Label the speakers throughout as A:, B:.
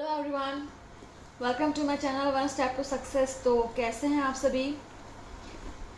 A: Hello everyone, welcome to my channel one step to success. तो कैसे हैं आप सभी?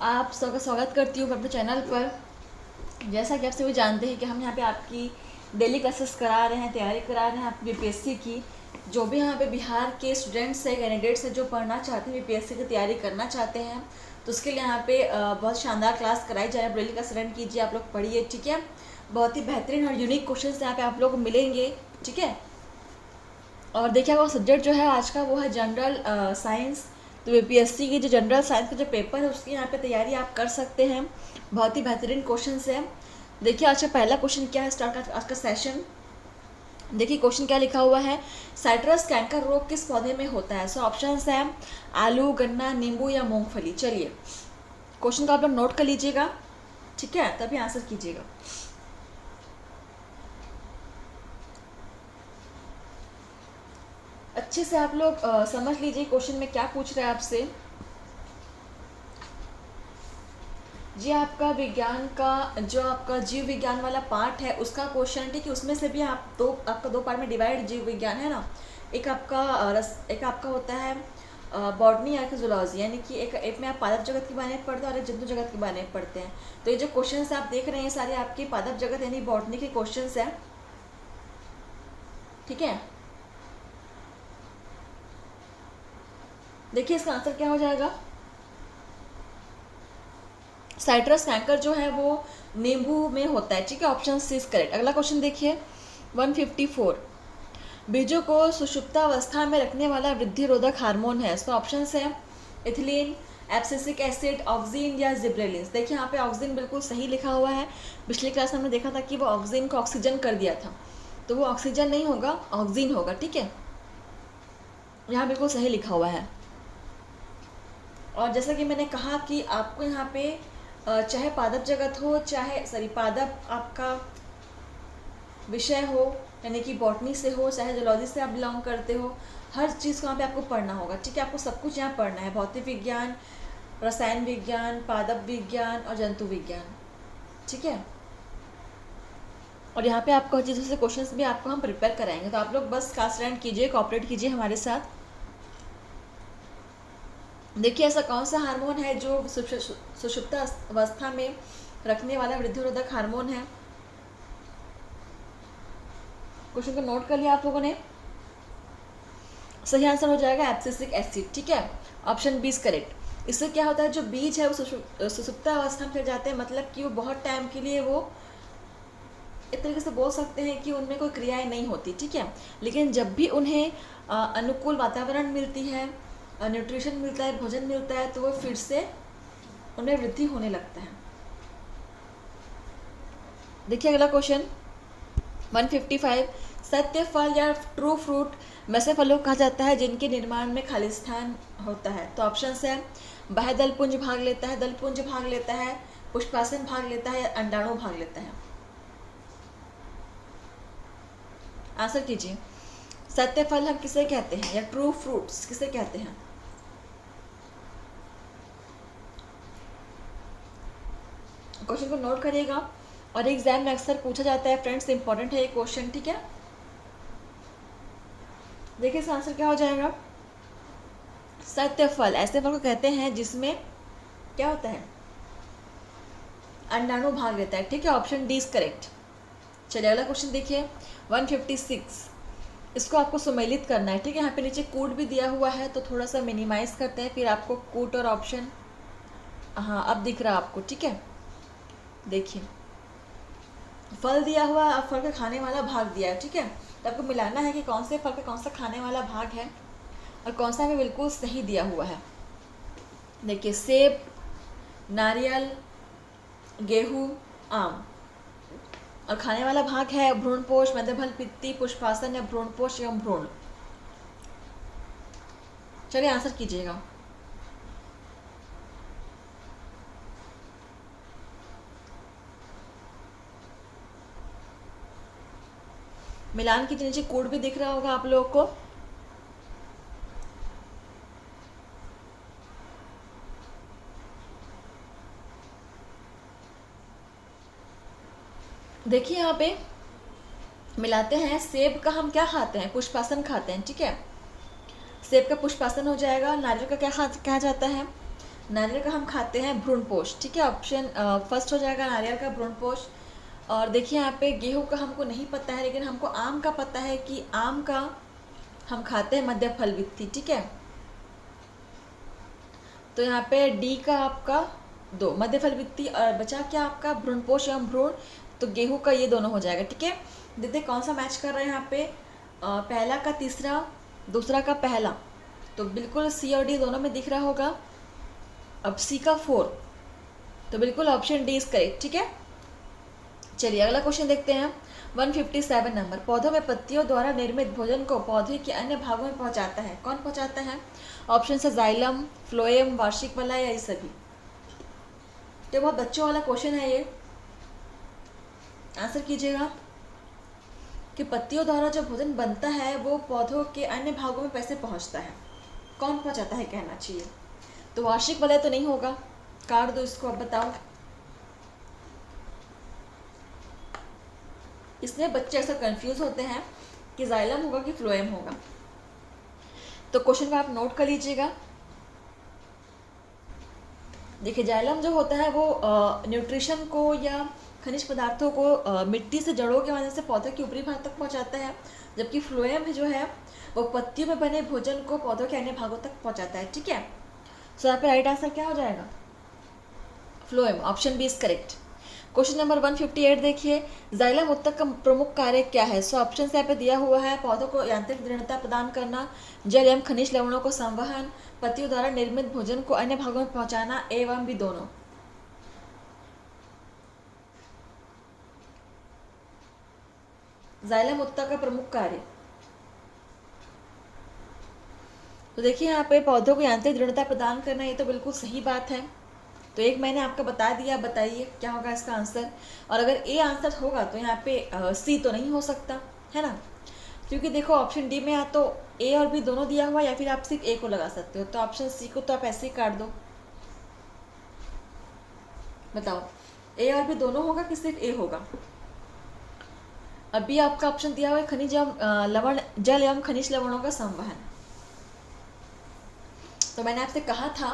A: आप सबका स्वागत करती हूँ अपने चैनल पर। जैसा कि आप सभी जानते हैं कि हम यहाँ पे आपकी डेली क्लासेस करा रहे हैं, तैयारी करा रहे हैं आपकी बीपीएससी की। जो भी यहाँ पे बिहार के स्टूडेंट्स हैं, कैंडिडेट्स हैं जो पढ़ना चाहते हैं, बीपीएससी की तैयारी करना चाहते हैं, तो उसके लिए यहाँ पे बहुत शानदार क्लास कराई जा रही है। डेली क्लास अटेंड कीजिए, आप लोग पढ़िए, ठीक है। बहुत ही बेहतरीन और यूनिक क्वेश्चन यहाँ पे आप लोग को मिलेंगे, ठीक है। और देखिए वो सब्जेक्ट जो है आज का वो है जनरल साइंस। तो बीपीएससी की जो जनरल साइंस का जो पेपर है उसकी यहाँ पे तैयारी आप कर सकते हैं। बहुत ही बेहतरीन क्वेश्चन है। देखिए आज का पहला क्वेश्चन क्या है, स्टार्ट आज का सेशन। देखिए क्वेश्चन क्या लिखा हुआ है, साइट्रस कैंकर रोग किस पौधे में होता है। सो ऑप्शंस है आलू, गन्ना, नींबू या मूंगफली। चलिए क्वेश्चन को आप लोग नोट कर लीजिएगा, ठीक है, तभी आंसर कीजिएगा। अच्छे से आप लोग समझ लीजिए क्वेश्चन में क्या पूछ रहा है आपसे। जी आपका विज्ञान का जो आपका जीव विज्ञान वाला पार्ट है उसका क्वेश्चन, ठीक है। उसमें से भी आपका दो पार्ट में डिवाइड जीव विज्ञान है ना। एक आपका होता है बॉटनी या जूलॉजी, यानी कि एक में आप पादप जगत के बारे में पढ़ते हैं और एक जंतु जगत के बारे में पढ़ते हैं। तो ये जो क्वेश्चन आप देख रहे हैं सारे आपके पादप जगत यानी बॉटनी के क्वेश्चन है, ठीक है। देखिए इसका आंसर क्या हो जाएगा। साइट्रस कैंकर जो है वो नींबू में होता है, ठीक है। Option c is correct. अगला क्वेश्चन देखिए 154, बीजों को सुषुप्तावस्था में रखने वाला वृद्धि रोधक हार्मोन है। तो ऑप्शन है इथिलीन, एब्सिसिक एसिड, ऑक्सीन या जिब्रेलिन। देखिए यहाँ पे ऑक्सीन बिल्कुल सही लिखा हुआ है। पिछली क्लास में हमने देखा था कि वो ऑक्सीन को ऑक्सीजन कर दिया था, तो वो ऑक्सीजन नहीं होगा, ऑक्सीन होगा, ठीक है। यहाँ बिल्कुल सही लिखा हुआ है। और जैसा कि मैंने कहा कि आपको यहाँ पे चाहे पादप जगत हो, चाहे पादप आपका विषय हो यानी कि बॉटनी से हो, चाहे जूलॉजी से आप बिलोंग करते हो, हर चीज़ को यहाँ पे आपको पढ़ना होगा, ठीक है। आपको सब कुछ यहाँ पढ़ना है, भौतिक विज्ञान, रसायन विज्ञान, पादप विज्ञान और जंतु विज्ञान, ठीक है। और यहाँ पे आपको हर चीज़ों से क्वेश्चंस भी आपको हम प्रिपेयर कराएंगे। तो आप लोग बस क्लास अटेंड कीजिए, कोऑपरेट कीजिए हमारे साथ। देखिए ऐसा कौन सा हार्मोन है जो सुषुप्त अवस्था में रखने वाला वृद्धिरोधक हार्मोन है। क्वेश्चन को नोट कर लिया आप लोगों ने। सही आंसर हो जाएगा एब्सिसिक एसिड, ठीक है। Option b is correct. इससे क्या होता है, जो बीज है वो सुषुप्त अवस्था में चले जाते हैं, मतलब कि वो बहुत टाइम के लिए वो एक तरीके से बोल सकते हैं कि उनमें कोई क्रियाएं नहीं होती, ठीक है। लेकिन जब भी उन्हें अनुकूल वातावरण मिलती है, न्यूट्रिशन मिलता है, भोजन मिलता है, तो वो फिर से उनमें वृद्धि होने लगता है। देखिए अगला क्वेश्चन 155, सत्य फल या ट्रू फ्रूट में से फलों कहा जाता है जिनके निर्माण में खालिस्तान होता है। तो ऑप्शन है बाह्य दलपुंज भाग लेता है, दलपुंज भाग लेता है, पुष्पासन भाग लेता है या अंडाणु भाग लेता है। आंसर कीजिए। सत्य फल हम किसे कहते हैं या ट्रू फ्रूट्स किसे कहते हैं। क्वेश्चन को नोट करिएगा और एग्जाम में अक्सर पूछा जाता है फ्रेंड्स, इंपॉर्टेंट है ये क्वेश्चन, ठीक है। देखिए इसका आंसर क्या हो जाएगा। सत्य फल ऐसे फल को कहते हैं जिसमें क्या होता है, अंडाणु भाग लेता है, ठीक है। Option D is correct. चलिए अगला क्वेश्चन देखिए 156, इसको आपको सुमेलित करना है, ठीक है। यहाँ पे नीचे कूट भी दिया हुआ है तो थोड़ा सा मिनिमाइज करते हैं, फिर आपको कूट और ऑप्शन, हाँ अब दिख रहा आपको, ठीक है। देखिए फल दिया हुआ, अब फल का खाने वाला भाग दिया है, ठीक है। तो आपको मिलाना है कि कौन से फल का कौन सा खाने वाला भाग है और कौन सा हमें बिल्कुल सही दिया हुआ है। देखिए सेब, नारियल, गेहूँ, आम, और खाने वाला भाग है भ्रूणपोष, मध्यफल, पित्ती, पुष्पासन या भ्रूणपोष एवं भ्रूण। चलिए आंसर कीजिएगा। मिलान के नीचे कोड भी दिख रहा होगा आप लोगों को। देखिए यहाँ पे मिलाते हैं। सेब का हम क्या खाते हैं, पुष्पासन खाते हैं, ठीक है। सेब का पुष्पासन हो जाएगा। नारियल का क्या कहा जाता है, नारियल का हम खाते हैं भ्रूणपोष, ठीक है। ऑप्शन फर्स्ट हो जाएगा नारियल का भ्रूणपोष। और देखिए यहाँ पे गेहूं का हमको नहीं पता है, लेकिन हमको आम का पता है कि आम का हम खाते हैं मध्य फल वित्ती, ठीक है। तो यहाँ पे डी का आपका 2 मध्य फल वित्ती, और बचा क्या आपका भ्रूणपोष एवं भ्रूण, तो गेहूं का ये दोनों हो जाएगा, ठीक है। देखते कौन सा मैच कर रहे हैं यहाँ पे, पहला का तीसरा, दूसरा का पहला, तो बिल्कुल सी और डी दोनों में दिख रहा होगा। अब सी का 4, तो बिल्कुल ऑप्शन डी इज करेक्ट, ठीक है। चलिए अगला क्वेश्चन देखते हैं। 157 नंबर, पौधों में पत्तियों द्वारा निर्मित भोजन को पौधे के अन्य भागों में पहुंचाता है, कौन पहुंचाता है। ऑप्शन है जाइलम, फ्लोएम, वार्षिक वलय या ये सभी। तो बहुत बच्चों वाला क्वेश्चन है ये, आंसर कीजिएगा कि पत्तियों द्वारा जो भोजन बनता है वो पौधों के अन्य भागों में कैसे पहुंचता है, कौन पहुंचाता है कहना चाहिए। तो वार्षिक वलय तो नहीं होगा, काट दो इसको, अब बताओ। इसलिए बच्चे अक्सर कंफ्यूज होते हैं कि जाइलम होगा कि फ्लोएम होगा। तो क्वेश्चन को आप नोट कर लीजिएगा। देखिए जाइलम जो होता है वो न्यूट्रिशन को या खनिज पदार्थों को मिट्टी से जड़ों के माध्यम से पौधे के ऊपरी भाग तक पहुंचाता है, जबकि फ्लोएम जो है वो पत्तियों में बने भोजन को पौधों के अन्य भागों तक पहुंचाता है, ठीक है। सो यहाँ पे राइट आंसर क्या हो जाएगा, phloem, option b is correct. Question number 158 देखिए, जाइलम उत्तक का प्रमुख कार्य क्या है। सो ऑप्शन यहाँ पे दिया हुआ है, पौधों को यांत्रिक दृढ़ता प्रदान करना, जल एवं खनिज लवणों को संवहन, पत्तियों द्वारा निर्मित भोजन को अन्य भागों में पहुंचाना, ए एवं बी दोनों। जाइलम उत्तक का प्रमुख कार्य, तो देखिए यहाँ पे पौधों को यांत्रिक दृढ़ता प्रदान करना, ये तो बिल्कुल सही बात है। तो एक मैंने आपको बता दिया, बताइए क्या होगा इसका आंसर। और अगर ए आंसर होगा तो यहाँ पे सी तो नहीं हो सकता है ना, क्योंकि देखो ऑप्शन डी में या तो ए और बी दोनों दिया हुआ, या फिर आप सिर्फ ए को लगा सकते हो। तो ऑप्शन सी को तो आप ऐसे ही काट दो, बताओ ए और बी दोनों होगा कि सिर्फ ए होगा। अभी आपका ऑप्शन दिया हुआ है खनिज एवं लवण, जल एवं खनिज लवणों का संवहन। तो मैंने आपसे कहा था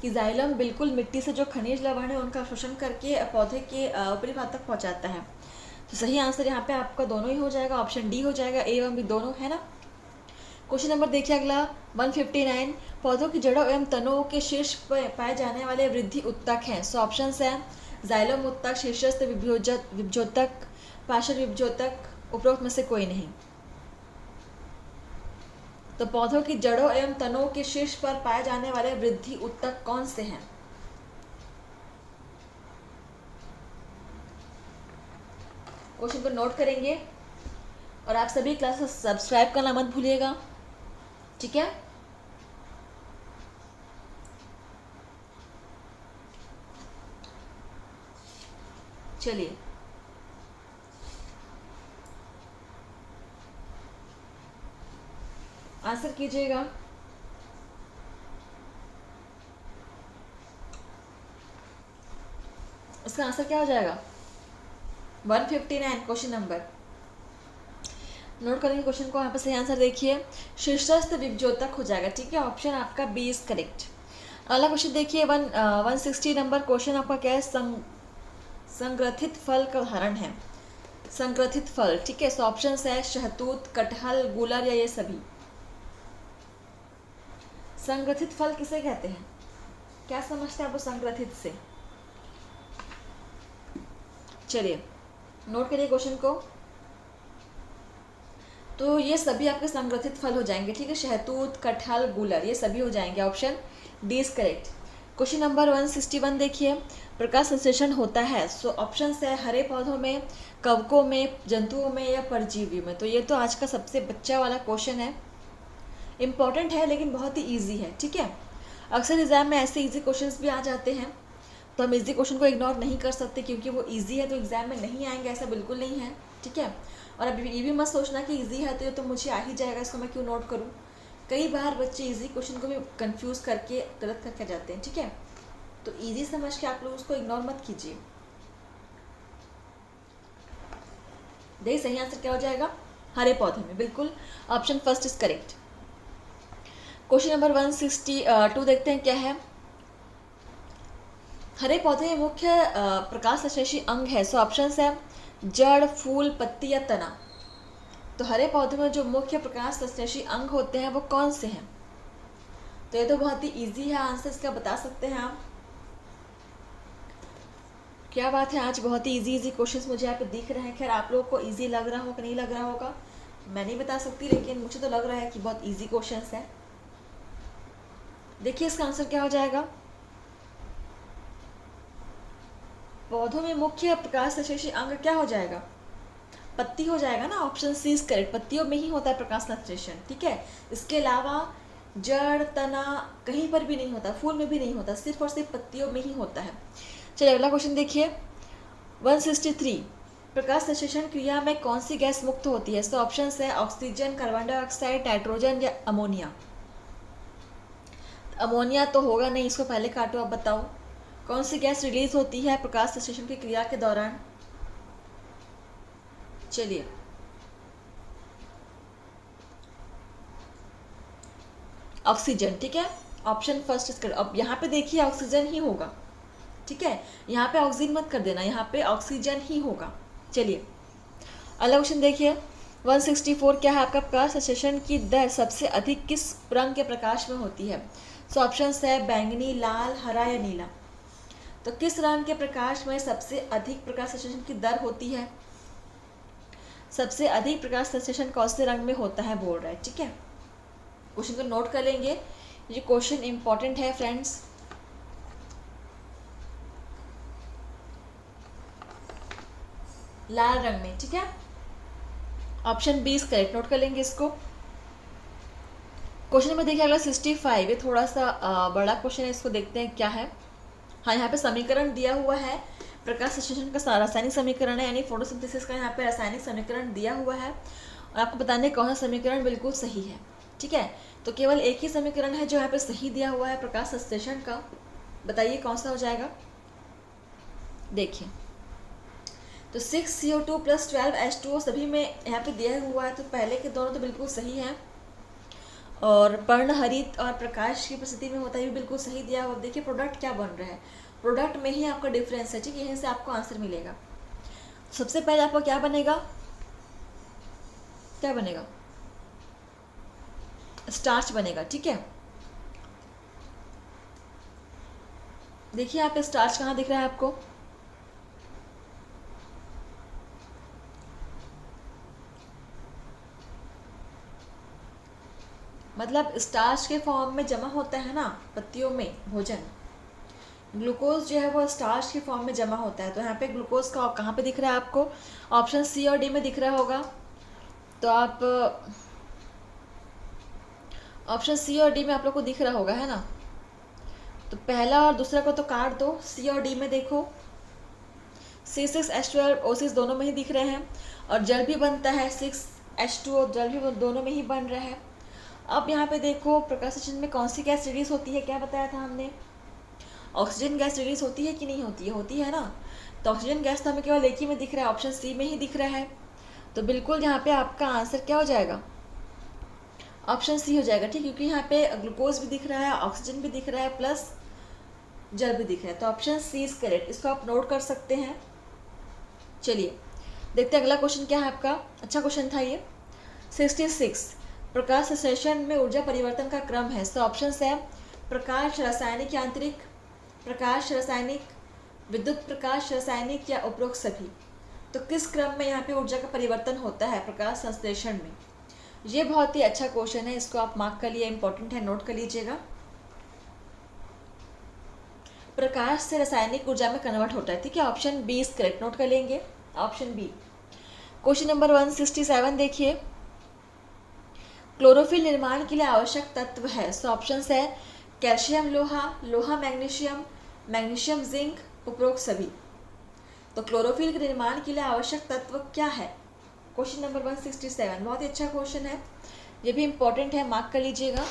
A: कि जाइलम बिल्कुल मिट्टी से जो खनिज लवण है उनका शोषण करके पौधे के ऊपरी भाग तक पहुंचाता है। तो सही आंसर यहाँ पे आपका दोनों ही हो जाएगा, ऑप्शन डी हो जाएगा, ए एवं बी दोनों, है ना। क्वेश्चन नंबर देखिए अगला 159, पौधों की जड़ों एवं तनों के शीर्ष पर पाए जाने वाले वृद्धि उत्तक हैं। सो ऑप्शन है जाइलम उत्तक, शीर्षस्थ विभ्योतक, पार्श्व विभ्योतक, उपरोक्त में से कोई नहीं। तो पौधों की जड़ों एवं तनों के शीर्ष पर पाए जाने वाले वृद्धि उत्तक कौन से हैं। क्वेश्चन को नोट करेंगे और आप सभी क्लासेस सब्सक्राइब करना मत भूलिएगा, ठीक है। चलिए आंसर कीजिएगा। इसका आंसर क्या हो जाएगा, 159 क्वेश्चन नंबर। नोट करेंगे क्वेश्चन को, यहाँ पर सही आंसर देखिए शीर्षस्थ विभ्योतक हो जाएगा, ठीक है। ऑप्शन आपका बी इज करेक्ट। अगला क्वेश्चन देखिए 160 नंबर क्वेश्चन आपका क्या है, संग्रथित फल का उदाहरण है। संग्रथित फल, ठीक है। सो ऑप्शन है शहतूत, कटहल, गूलर या ये सभी। संग्रथित फल किसे कहते हैं, क्या समझते हैं आप संग्रथित से। चलिए नोट करिए क्वेश्चन को। तो ये सभी आपके संग्रथित फल हो जाएंगे, ठीक है। शहतूत, कटहल, गूलर ये सभी हो जाएंगे, option D is correct. Question number 161 देखिए, प्रकाश संश्लेषण होता है। सो ऑप्शन है हरे पौधों में, कवकों में, जंतुओं में या परजीवी में। तो ये तो आज का सबसे बच्चा वाला क्वेश्चन है, इम्पॉर्टेंट है लेकिन बहुत ही ईजी है, ठीक है। अक्सर एग्जाम में ऐसे ईजी क्वेश्चंस भी आ जाते हैं, तो हम इजी क्वेश्चन को इग्नोर नहीं कर सकते क्योंकि वो इजी है तो एग्जाम में नहीं आएंगे, ऐसा बिल्कुल नहीं है, ठीक है। और अभी ये भी मत सोचना कि इजी है तो ये तो मुझे आ ही जाएगा, इसको मैं क्यों नोट करूँ। कई बार बच्चे इजी क्वेश्चन को भी कंफ्यूज करके गलत करके जाते हैं, ठीक है। तो इजी समझ के आप लोग उसको इग्नोर मत कीजिए। देखिए सही आंसर क्या हो जाएगा, हरे पौधे में, बिल्कुल option first is correct. Question number 162 देखते हैं क्या है। हरे पौधे में मुख्य प्रकाश संश्लेषी अंग है, सो ऑप्शन है जड़, फूल, पत्ती या तना। तो हरे पौधे में जो मुख्य प्रकाश संश्लेषी अंग होते हैं वो कौन से हैं? तो ये तो बहुत ही इजी है, आंसर इसका बता सकते हैं आप। क्या बात है, आज बहुत ही इजी क्वेश्चंस मुझे यहाँ पे दिख रहे हैं। खैर आप लोगों को इजी लग रहा होगा नहीं लग रहा होगा मैं नहीं बता सकती, लेकिन मुझे तो लग रहा है कि बहुत इजी क्वेश्चंस है। देखिए इसका आंसर क्या हो जाएगा। पौधों में मुख्य प्रकाश संश्लेषी अंग क्या हो जाएगा, पत्ती हो जाएगा ना, ऑप्शन सी इज करेक्ट। पत्तियों में ही होता है प्रकाश संश्लेषण, ठीक है। इसके अलावा जड़, तना कहीं पर भी नहीं होता, फूल में भी नहीं होता, सिर्फ और सिर्फ पत्तियों में ही होता है। चलिए अगला क्वेश्चन देखिए 163, प्रकाश संश्लेषण क्रिया में कौन सी गैस मुक्त होती है? तो ऑप्शन है ऑक्सीजन, कार्बन डाइऑक्साइड, नाइट्रोजन या अमोनिया। अमोनिया तो होगा नहीं, इसको पहले काटो, आप बताओ कौन सी गैस रिलीज होती है प्रकाश संश्लेषण की क्रिया के दौरान। चलिए ऑक्सीजन, ठीक है, ऑप्शन फर्स्ट इसका। अब यहाँ पे देखिए ऑक्सीजन ही होगा, ठीक है, यहाँ पे ऑक्सीजन मत कर देना, यहाँ पे ऑक्सीजन ही होगा। चलिए अगला क्वेश्चन देखिए 164, क्या है आपका, प्रकाश संश्लेषण की दर सबसे अधिक किस रंग के प्रकाश में होती है? सो ऑप्शन है बैंगनी, लाल, हरा या नीला। तो किस रंग के प्रकाश में सबसे अधिक प्रकाश संश्लेषण की दर होती है? सबसे अधिक प्रकाश संश्लेषण कौन से रंग में होता है बोल रहा है, ठीक है। क्वेश्चन को नोट कर लेंगे, ये क्वेश्चन इंपॉर्टेंट है फ्रेंड्स। लाल रंग में, ठीक है, option b is correct, note कर लेंगे इसको। क्वेश्चन नंबर देखिए अगला 65, ये थोड़ा सा बड़ा क्वेश्चन है, इसको देखते हैं क्या है। हाँ यहाँ पे समीकरण दिया हुआ है, प्रकाश संश्लेषण का रासायनिक समीकरण है, यानी फोटोसिंथेसिस का यहाँ पे रासायनिक समीकरण दिया हुआ है और आपको बताने कौन सा समीकरण बिल्कुल सही है, ठीक है। तो केवल एक ही समीकरण है जो यहाँ पे सही दिया हुआ है प्रकाश संश्लेषण का, बताइए कौन सा हो जाएगा। देखिए तो 6CO2 + 12H2O सभी में यहाँ पे दिया हुआ है, तो पहले के दोनों तो बिल्कुल सही है, और पर्णहरित और प्रकाश की उपस्थिति में होता है भी बिल्कुल सही दिया हुआ। देखिए प्रोडक्ट क्या बन रहा है, प्रोडक्ट में ही आपका डिफरेंस है, ठीक है, यहीं से आपको आंसर मिलेगा। सबसे पहले आपका क्या बनेगा, क्या बनेगा, स्टार्च बनेगा, ठीक है। देखिए यहाँ पे स्टार्च कहाँ दिख रहा है आपको, मतलब स्टार्च के फॉर्म में जमा होता है ना पत्तियों में भोजन, ग्लूकोज जो है वो स्टार्च के फॉर्म में जमा होता है। तो यहाँ पे ग्लूकोज का कहाँ पे दिख रहा है आपको, ऑप्शन सी और डी में दिख रहा होगा। तो आप ऑप्शन सी और डी में आप लोग को दिख रहा होगा, है ना। तो पहला और दूसरा को तो काट दो, सी और डी में देखो C6H12O6 दोनों में ही दिख रहे हैं, और जल भी बनता है 6H2O, जल भी दोनों में ही बन रहा है। अब यहाँ पे देखो प्रकाश संश्लेषण में कौन सी गैस रिलीज होती है, क्या बताया था हमने, ऑक्सीजन गैस रिलीज होती है कि नहीं होती है, होती है ना। तो ऑक्सीजन गैस तो हमें केवल एक ही में दिख रहा है, ऑप्शन सी में ही दिख रहा है। तो बिल्कुल यहाँ पे आपका आंसर क्या हो जाएगा, ऑप्शन सी हो जाएगा, ठीक, क्योंकि यहाँ पे ग्लूकोज भी दिख रहा है, ऑक्सीजन भी दिख रहा है, प्लस जल भी दिख रहा है। तो ऑप्शन सी इज करेक्ट, इसको आप नोट कर सकते हैं। चलिए देखते हैं अगला क्वेश्चन क्या है आपका, अच्छा क्वेश्चन था ये। 66, प्रकाश संश्लेषण में ऊर्जा परिवर्तन का क्रम है। तो ऑप्शन है प्रकाश, रासायनिक, यांत्रिक प्रकाश, रासायनिक, विद्युत प्रकाश, रासायनिक या उपरोक्त सभी। तो किस क्रम में यहाँ पे ऊर्जा का परिवर्तन होता है प्रकाश संश्लेषण में? ये बहुत ही अच्छा क्वेश्चन है, इसको आप मार्क कर लिए, इंपॉर्टेंट है, नोट कर लीजिएगा। प्रकाश से रासायनिक ऊर्जा में कन्वर्ट होता है, ठीक है, option b is correct, note कर लेंगे, ऑप्शन बी। क्वेश्चन नंबर 167 देखिए, क्लोरोफिल निर्माण के लिए आवश्यक तत्व है। सो ऑप्शन है कैल्शियम, लोहा, लोहा मैग्नीशियम, मैग्नीशियम जिंक, उपरोक्त सभी। तो क्लोरोफिल के निर्माण के लिए आवश्यक तत्व क्या है? क्वेश्चन नंबर 167 बहुत ही अच्छा क्वेश्चन है, ये भी इम्पोर्टेंट है, मार्क कर लीजिएगा।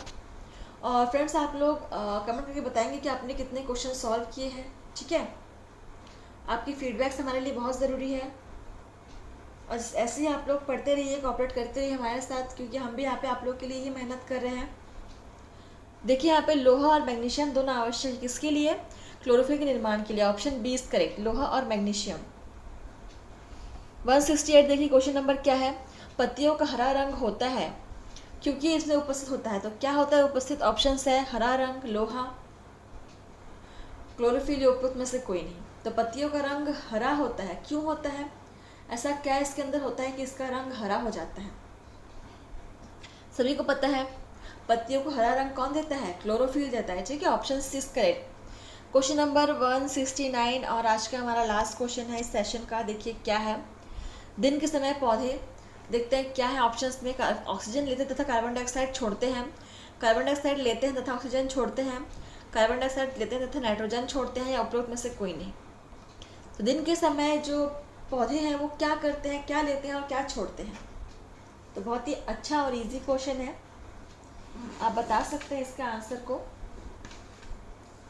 A: और फ्रेंड्स आप लोग कमेंट करके बताएंगे कि आपने कितने क्वेश्चन सॉल्व किए हैं, ठीक है। आपकी फीडबैक्स हमारे लिए बहुत ज़रूरी है। और ऐसे ही आप लोग पढ़ते रहिए, कोऑपरेट करते रहिए हमारे साथ, क्योंकि हम भी यहाँ पे आप लोग के लिए ही मेहनत कर रहे हैं। देखिए यहाँ पे लोहा और मैग्नीशियम दोनों आवश्यक है, किसके लिए? क्लोरोफिल के निर्माण के लिए। ऑप्शन बी इज करेक्ट, लोहा और मैग्नीशियम। 168 देखिए क्वेश्चन नंबर क्या है। पत्तियों का हरा रंग होता है क्योंकि इसमें उपस्थित होता है, तो क्या होता है उपस्थित? ऑप्शन है हरा रंग, लोहा, क्लोरोफिल, या उपयुक्त में से कोई नहीं। तो पत्तियों का रंग हरा होता है, क्यों होता है? ऐसा क्या इसके अंदर होता है कि इसका रंग हरा हो जाता है? सभी को पता है पत्तियों को हरा रंग कौन देता है? क्लोरोफिल देता है, ठीक है। Option c is correct. Question number 169 और आज का हमारा लास्ट क्वेश्चन है इस सेशन का। देखिए क्या है। दिन के समय पौधे, देखते हैं क्या है ऑप्शंस में। ऑक्सीजन लेते हैं तथा कार्बन डाइऑक्साइड छोड़ते हैं, कार्बन डाइऑक्साइड लेते हैं तथा ऑक्सीजन छोड़ते हैं, कार्बन डाइऑक्साइड लेते हैं तथा नाइट्रोजन छोड़ते हैं, या उपरोक्त में से कोई नहीं। तो दिन के समय जो पौधे हैं वो क्या करते हैं, क्या लेते हैं और क्या छोड़ते हैं? तो बहुत ही अच्छा और इजी क्वेश्चन है, आप बता सकते हैं इसका आंसर को,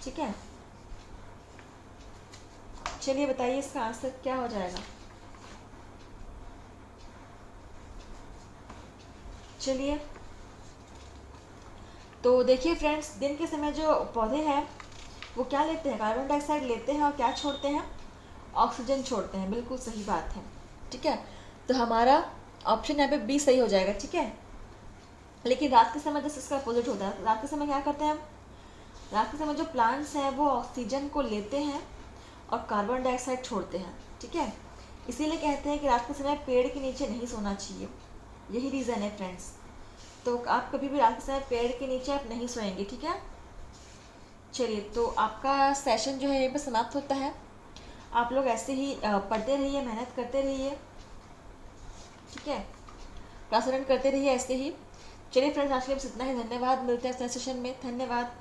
A: ठीक है। चलिए बताइए इसका आंसर क्या हो जाएगा। चलिए तो देखिए फ्रेंड्स, दिन के समय जो पौधे हैं वो क्या लेते हैं? कार्बन डाइऑक्साइड लेते हैं और क्या छोड़ते हैं? ऑक्सीजन छोड़ते हैं, बिल्कुल सही बात है, ठीक है। तो हमारा ऑप्शन यहाँ पे बी सही हो जाएगा, ठीक है। लेकिन रात के समय जैसे इसका अपोजिट होता है। रात के समय क्या करते हैं हम? रात के समय जो प्लांट्स हैं वो ऑक्सीजन को लेते हैं और कार्बन डाइऑक्साइड छोड़ते हैं, ठीक है। इसीलिए कहते हैं कि रात के समय पेड़ के नीचे नहीं सोना चाहिए, यही रीज़न है फ्रेंड्स। तो आप कभी भी रात के समय पेड़ के नीचे आप नहीं सोएंगे, ठीक है। चलिए तो आपका सेशन जो है यहीं पर समाप्त होता है। आप लोग ऐसे ही पढ़ते रहिए, मेहनत करते रहिए, ठीक है। क्लास अटेंड करते रहिए ऐसे ही। चलिए फ्रेंड्स, आज के लिए बस इतना ही। धन्यवाद, मिलते हैं अगले सेशन में। धन्यवाद।